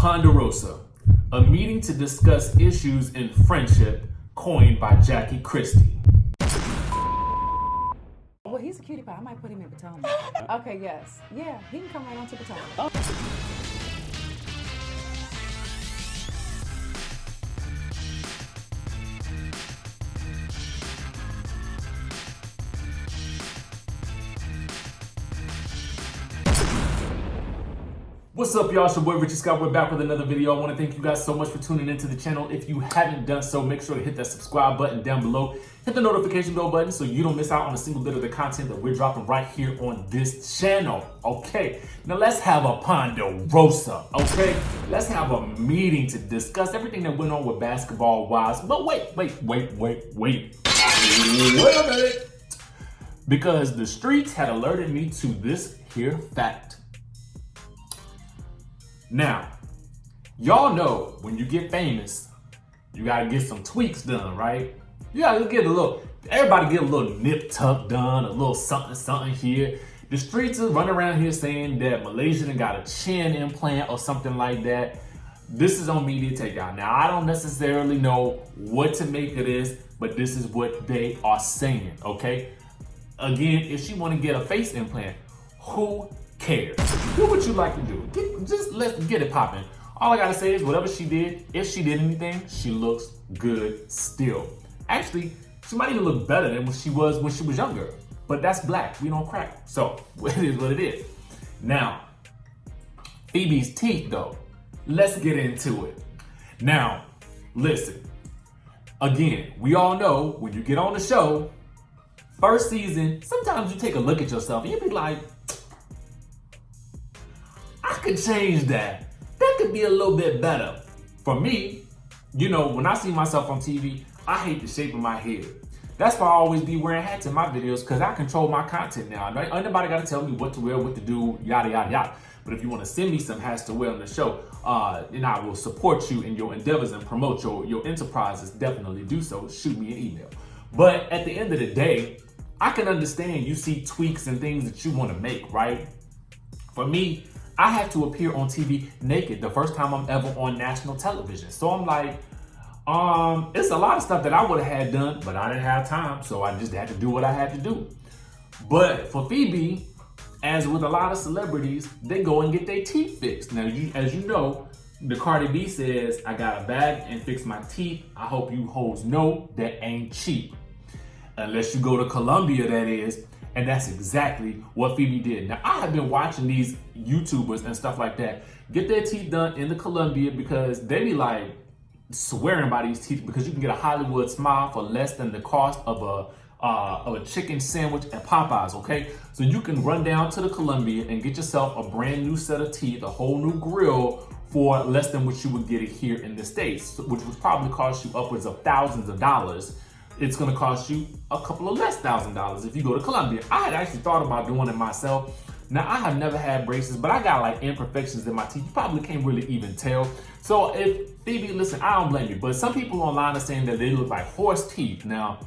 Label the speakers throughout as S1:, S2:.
S1: Ponderosa, a meeting to discuss issues in friendship, coined by Jackie Christie.
S2: Well, he's a cutie pie. I might put him in Potomac. Okay, yes. Yeah, he can come right on to Potomac.
S1: What's up, y'all? It's your boy Richie Scott. We're back with another video. I want to thank you guys so much for tuning into the channel. If you haven't done so, make sure to hit that subscribe button down below. Hit the notification bell button so you don't miss out on a single bit of the content that we're dropping right here on this channel. Okay, now let's have a Ponderosa. Okay, let's have a meeting to discuss everything that went on with Basketball Wives. But wait a minute. Because the streets had alerted me to this here fact. Now, y'all know when you get famous, you gotta get some tweaks done, right? You gotta get a little, everybody get a little nip tuck done, a little something here. The streets is running around here saying that Malaysia done got a chin implant or something like that. This is on media takeout. Now, I don't necessarily know what to make of this, but this is what they are saying, okay? Again, if she wanna get a face implant, who cares? Do what you like to do. Just let's get it popping. All I gotta say is whatever she did, if she did anything, she looks good still. Actually, she might even look better than what she was when she was younger. But that's black. We don't crack. So it is what it is. Now, Feby's teeth though. Let's get into it. Now, listen. Again, we all know when you get on the show, first season, sometimes you take a look at yourself and you be like, I could change that. That could be a little bit better. For me, you know, when I see myself on TV, I hate the shape of my head. That's why I always be wearing hats in my videos, because I control my content now. Nobody got to tell me what to wear, what to do, yada, yada, yada. But if you want to send me some hats to wear on the show, and I will support you in your endeavors and promote your enterprises, definitely do so. Shoot me an email. But at the end of the day, I can understand you see tweaks and things that you want to make, right? For me, I had to appear on TV naked the first time I'm ever on national television. So I'm like, it's a lot of stuff that I would have had done, but I didn't have time. So I just had to do what I had to do. But for Feby, as with a lot of celebrities, they go and get their teeth fixed. Now, as you know, the Cardi B says, I got a bag and fix my teeth. I hope you hoes know that ain't cheap. Unless you go to Colombia, that is. And that's exactly what Feby did. Now, I have been watching these YouTubers and stuff like that get their teeth done in the Colombia because they be like swearing by these teeth because you can get a Hollywood smile for less than the cost of a chicken sandwich at Popeyes, okay? So you can run down to the Colombia and get yourself a brand new set of teeth, a whole new grill for less than what you would get it here in the States, which would probably cost you upwards of thousands of dollars. It's gonna cost you a couple of less $1,000 if you go to Colombia. I had actually thought about doing it myself. Now, I have never had braces, but I got like imperfections in my teeth. You probably can't really even tell. So if Feby, listen, I don't blame you, but some people online are saying that they look like horse teeth. Now,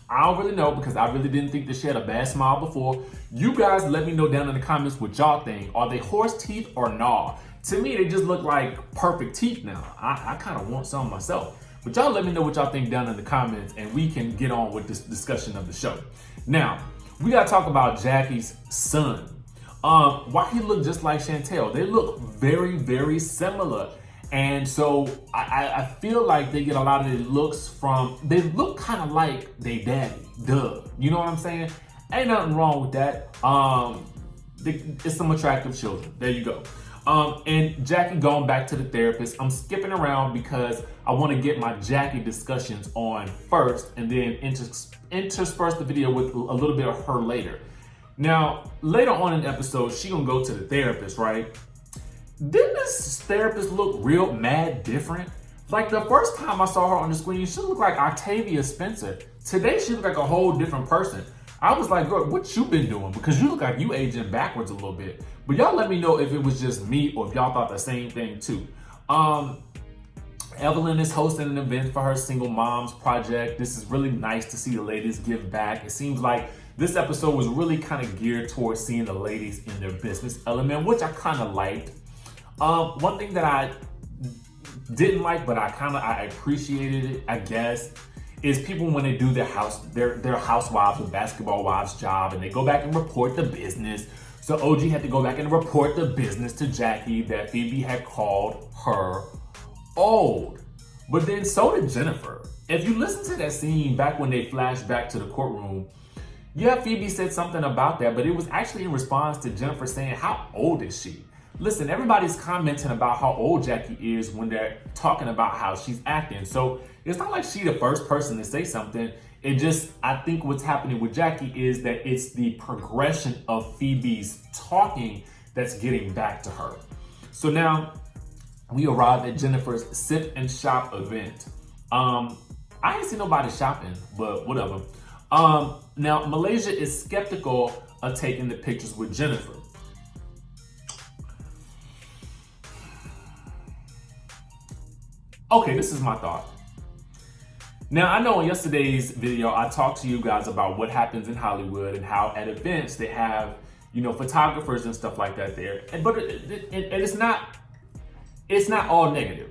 S1: I don't really know because I really didn't think that she had a bad smile before. You guys let me know down in the comments what y'all think. Are they horse teeth or nah? To me, they just look like perfect teeth now. I kind of want some myself. But y'all let me know what y'all think down in the comments and we can get on with this discussion of the show. Now, we gotta talk about Jackie's son. Why he look just like Chantel? They look very, very similar. And so I feel like they get a lot of their looks from, they look kind of like their daddy, duh. You know what I'm saying? Ain't nothing wrong with that. It's some attractive children. There you go. And Jackie going back to the therapist. I'm skipping around because I want to get my Jackie discussions on first and then intersperse the video with a little bit of her later. Now, later on in the episode, she gonna go to the therapist, right? Didn't this therapist look real mad different? Like the first time I saw her on the screen, she looked like Octavia Spencer. Today, she looked like a whole different person. I was like, girl, what you been doing? Because you look like you aging backwards a little bit. But y'all let me know if it was just me or if y'all thought the same thing too. Evelyn is hosting an event for her single moms project. This is really nice to see the ladies give back. It seems like this episode was really kind of geared towards seeing the ladies in their business element, which I kind of liked. One thing that I didn't like, but I appreciated it, I guess, is people when they do their housewives or basketball wives job and they go back and report the business. So OG had to go back and report the business to Jackie that Feby had called her old. But then so did Jennifer. If you listen to that scene back when they flashed back to the courtroom, yeah, Feby said something about that, but it was actually in response to Jennifer saying, how old is she? Listen, everybody's commenting about how old Jackie is when they're talking about how she's acting. So it's not like she's the first person to say something. It just, I think what's happening with Jackie is that it's the progression of Feby's talking that's getting back to her. So now we arrived at Jennifer's sip and shop event. I ain't seen nobody shopping, but whatever. Now Malaysia is skeptical of taking the pictures with Jennifer. Okay, this is my thought. Now, I know in yesterday's video, I talked to you guys about what happens in Hollywood and how at events they have, you know, photographers and stuff like that there. But it's not all negative.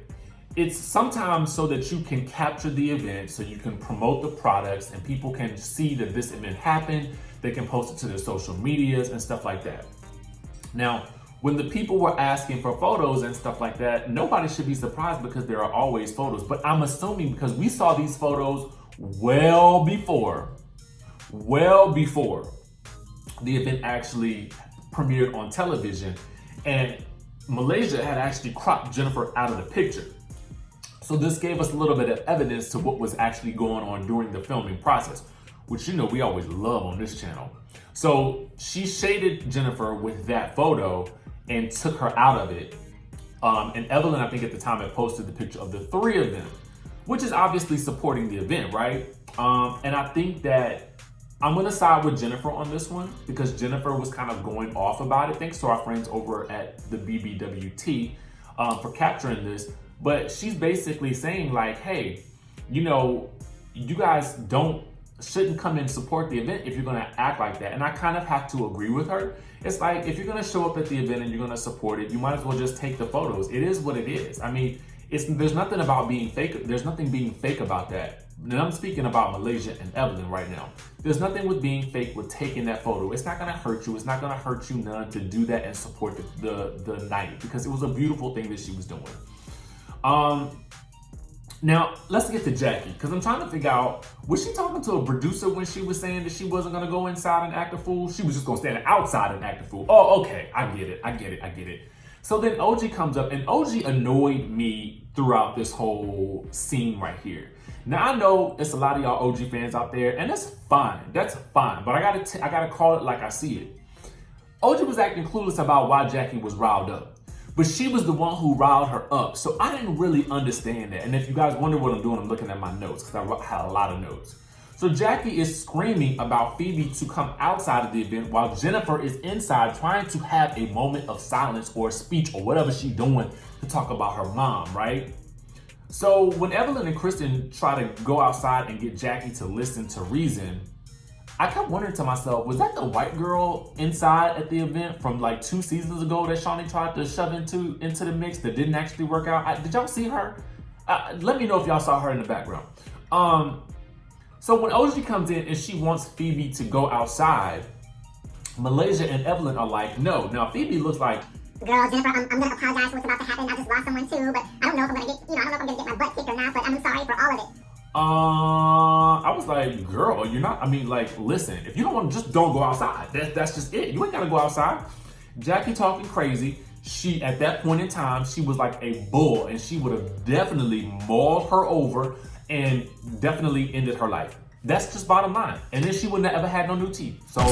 S1: It's sometimes so that you can capture the event, so you can promote the products and people can see that this event happened. They can post it to their social medias and stuff like that. Now, when the people were asking for photos and stuff like that, nobody should be surprised because there are always photos. But I'm assuming because we saw these photos well before the event actually premiered on television, and Malaysia had actually cropped Jennifer out of the picture. So this gave us a little bit of evidence to what was actually going on during the filming process, which, you know, we always love on this channel. So she shaded Jennifer with that photo and took her out of it. And Evelyn, I think at the time, had posted the picture of the three of them, which is obviously supporting the event, right? And I think that I'm gonna side with Jennifer on this one because Jennifer was kind of going off about it. Thanks to our friends over at the BBWT for capturing this. But she's basically saying like, hey, you know, you guys shouldn't come and support the event if you're gonna act like that. And I kind of have to agree with her. It's like, if you're gonna show up at the event and you're gonna support it, you might as well just take the photos. It is what it is. I mean, there's nothing about being fake. There's nothing being fake about that. And I'm speaking about Malaysia and Evelyn right now. There's nothing with being fake with taking that photo. It's not gonna hurt you. It's not gonna hurt you none to do that and support the night because it was a beautiful thing that she was doing. Now, let's get to Jackie, because I'm trying to figure out, was she talking to a producer when she was saying that she wasn't going to go inside and act a fool? She was just going to stand outside and act a fool. Oh, okay. I get it. So then OG comes up, and OG annoyed me throughout this whole scene right here. Now, I know there's a lot of y'all OG fans out there, and that's fine. That's fine. But I gotta call it like I see it. OG was acting clueless about why Jackie was riled up. But she was the one who riled her up. So I didn't really understand that. And if you guys wonder what I'm doing, I'm looking at my notes because I had a lot of notes. So Jackie is screaming about Feby to come outside of the event while Jennifer is inside trying to have a moment of silence or speech or whatever she's doing to talk about her mom, right? So when Evelyn and Kristen try to go outside and get Jackie to listen to reason, I kept wondering to myself, was that the white girl inside at the event from like 2 seasons ago that Shawnee tried to shove into the mix that didn't actually work out? Did y'all see her? Let me know if y'all saw her in the background. So when OG comes in and she wants Feby to go outside, Malaysia and Evelyn are like, no. Now Feby looks like,
S3: girl, Jennifer, I'm gonna apologize for what's about to happen. I just lost someone too, but I don't know if I'm gonna get, I don't know if I'm gonna get my butt kicked or not, but I'm sorry for all of it.
S1: I was like, girl, you're not, I mean, like, listen, if you don't want to, just don't go outside. That's just it. You ain't gotta go outside. Jackie talking crazy. She, at that point in time, she was like a bull and she would have definitely mauled her over and definitely ended her life. That's just bottom line. And then she wouldn't have ever had no new teeth. So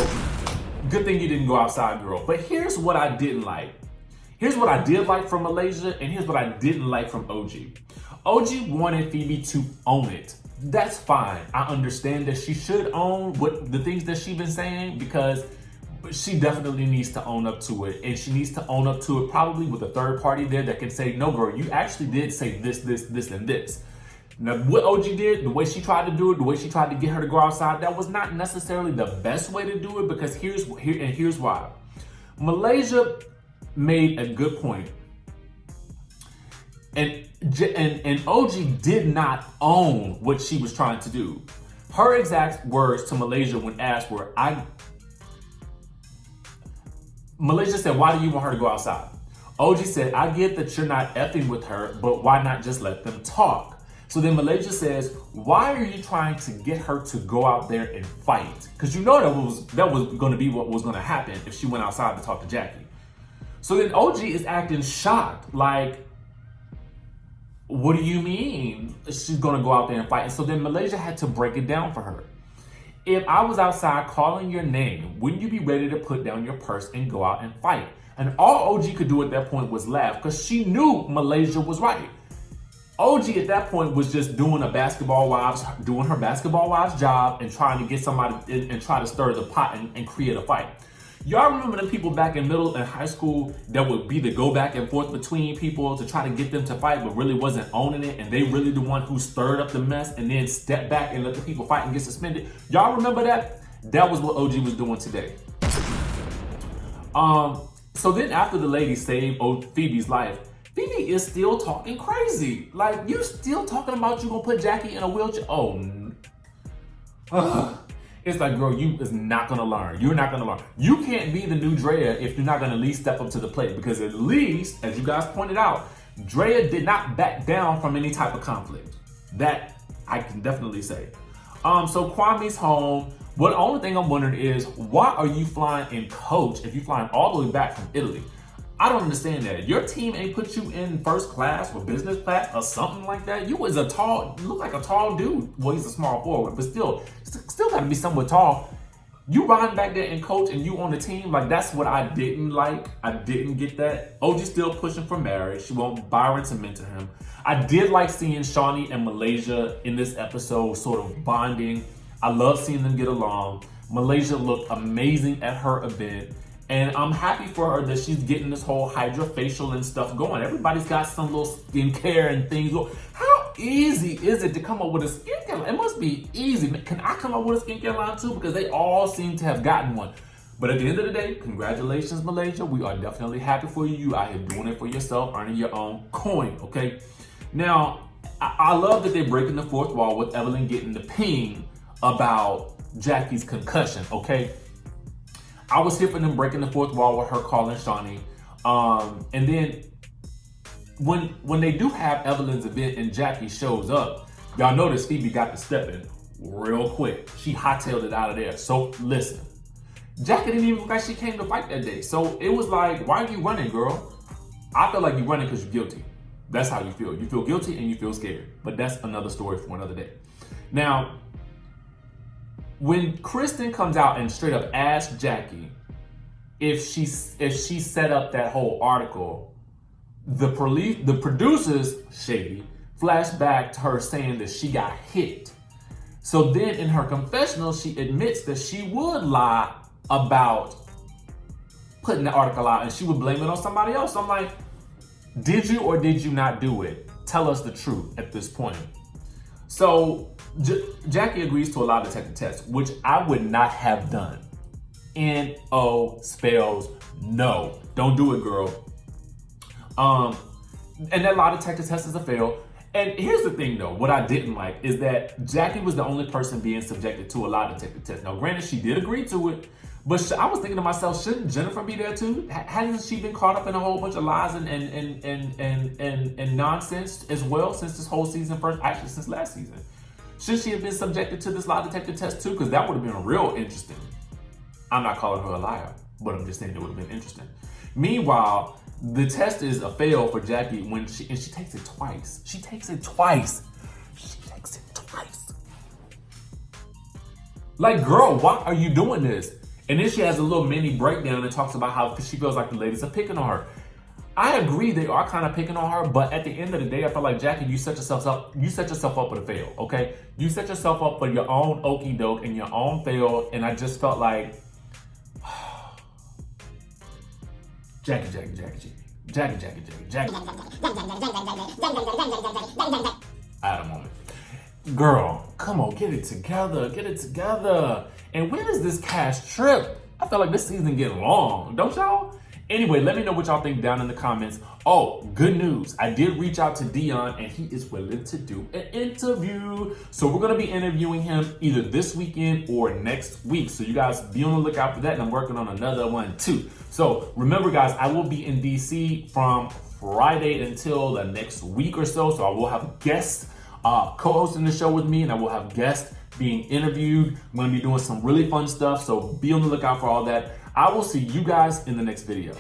S1: good thing you didn't go outside, girl. But here's what I didn't like. Here's what I did like from Malaysia and here's what I didn't like from OG. OG wanted Feby to own it. That's fine. I understand that she should own what the things that she's been saying because she definitely needs to own up to it. And she needs to own up to it probably with a third party there that can say, no, girl, you actually did say this, and this. Now, what OG did, the way she tried to do it, the way she tried to get her to go outside, that was not necessarily the best way to do it because here's why. Malaysia made a good point And OG did not own what she was trying to do. Her exact words to Malaysia when asked were, Malaysia said, why do you want her to go outside? OG said, I get that you're not effing with her, but why not just let them talk? So then Malaysia says, why are you trying to get her to go out there and fight? Because you know that was going to be what was going to happen if she went outside to talk to Jackie. So then OG is acting shocked, like, what do you mean she's going to go out there and fight? And so then Malaysia had to break it down for her. If I was outside calling your name, wouldn't you be ready to put down your purse and go out and fight? And all OG could do at that point was laugh because she knew Malaysia was right. OG at that point was just doing her basketball wives job and trying to get somebody and try to stir the pot and create a fight. Y'all remember them people back in middle and high school that would be the go back and forth between people to try to get them to fight, but really wasn't owning it, and they really the one who stirred up the mess and then stepped back and let the people fight and get suspended? Y'all remember that? That was what OG was doing today. So then after the lady saved Feby's life, Feby is still talking crazy. Like, you still talking about you gonna put Jackie in a wheelchair? It's like, girl, you is not gonna learn. You're not gonna learn. You can't be the new Drea if you're not gonna at least step up to the plate. Because at least, as you guys pointed out, Drea did not back down from any type of conflict. That I can definitely say. So Kwame's home. Well, the only thing I'm wondering is, why are you flying in coach if you're flying all the way back from Italy? I don't understand that. Your team ain't put you in first class or business class or something like that. You was you look like a tall dude. Well, he's a small forward, but still gotta be somewhat tall. You riding back there in coach and you on the team, like, that's what I didn't like. I didn't get that. OG still pushing for marriage. She want Byron to mentor him. I did like seeing Shawnee and Malaysia in this episode sort of bonding. I love seeing them get along. Malaysia looked amazing at her event. And I'm happy for her that she's getting this whole hydrofacial and stuff going. Everybody's got some little skincare and things. How easy is it to come up with a skincare line? It must be easy. Can I come up with a skincare line too? Because they all seem to have gotten one. But at the end of the day, congratulations, Malaysia. We are definitely happy for you. You out here doing it for yourself, earning your own coin, okay? Now, I love that they're breaking the fourth wall with Evelyn getting the ping about Jackie's concussion, okay? I was here for them breaking the fourth wall with her calling Shawnee. And then when they do have Evelyn's event and Jackie shows up, y'all notice Feby got to step in real quick. She hightailed it out of there. So listen, Jackie didn't even look like she came to fight that day. So it was like, why are you running, girl? I feel like you're running because you're guilty. That's how you feel. You feel guilty and you feel scared. But that's another story for another day. Now, when Kristen comes out and straight up asks Jackie if she set up that whole article, the producers, shady, flash back to her saying that she got hit. So then in her confessional, she admits that she would lie about putting the article out and she would blame it on somebody else. I'm like, did you or did you not do it? Tell us the truth at this point. So Jackie agrees to a lie detector test, which I would not have done. N-O spells no. Don't do it, girl. And that lie detector test is a fail. And here's the thing, though. What I didn't like is that Jackie was the only person being subjected to a lie detector test. Now, granted, she did agree to it, but I was thinking to myself, shouldn't Jennifer be there too? Hasn't she been caught up in a whole bunch of lies and nonsense as well since this whole season first? Actually, since last season. Should she have been subjected to this lie detector test too? Because that would have been real interesting. I'm not calling her a liar, but I'm just saying it would have been interesting. Meanwhile, the test is a fail for Jackie when she takes it twice. She takes it twice. Like, girl, why are you doing this? And then she has a little mini breakdown and talks about how she feels like the ladies are picking on her. I agree they are kind of picking on her, but at the end of the day, I feel like, Jackie, you set yourself up for the fail, okay? You set yourself up for your own okie doke and your own fail, and I just felt like Jackie. I had a moment. Girl, come on, get it together. And when is this cast trip? I feel like this season getting long, don't y'all? Anyway, let me know what y'all think down in the comments. Oh, good news. I did reach out to Dion and he is willing to do an interview. So we're going to be interviewing him either this weekend or next week. So you guys be on the lookout for that. And I'm working on another one too. So remember guys, I will be in DC from Friday until the next week or so. So I will have guests co-hosting the show with me, and I will have guests being interviewed. I'm going to be doing some really fun stuff. So be on the lookout for all that. I will see you guys in the next video.